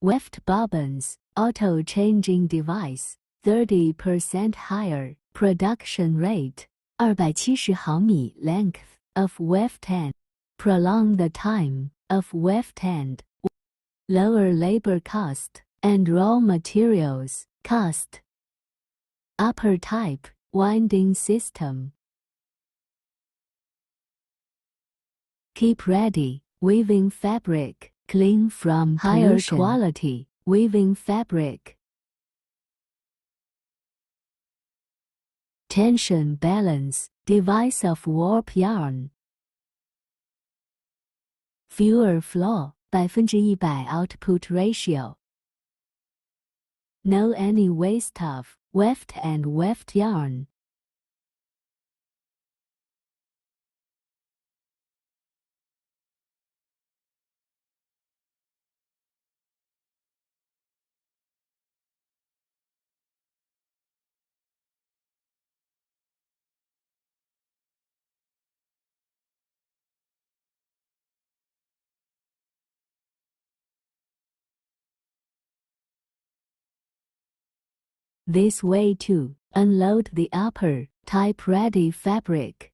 Weft bobbins, auto-changing device, 30% higher production rate, 270毫米 length of weft end, prolong the time of weft end, lower labor cost and raw materials cost. Upper type winding system. Keep ready weaving fabric, clean from higher quality weaving fabric. Tension balance device of warp yarn. Fewer flaw 100% output ratio. No any waste of weft and weft yarn. This way to unload the upper type ready fabric.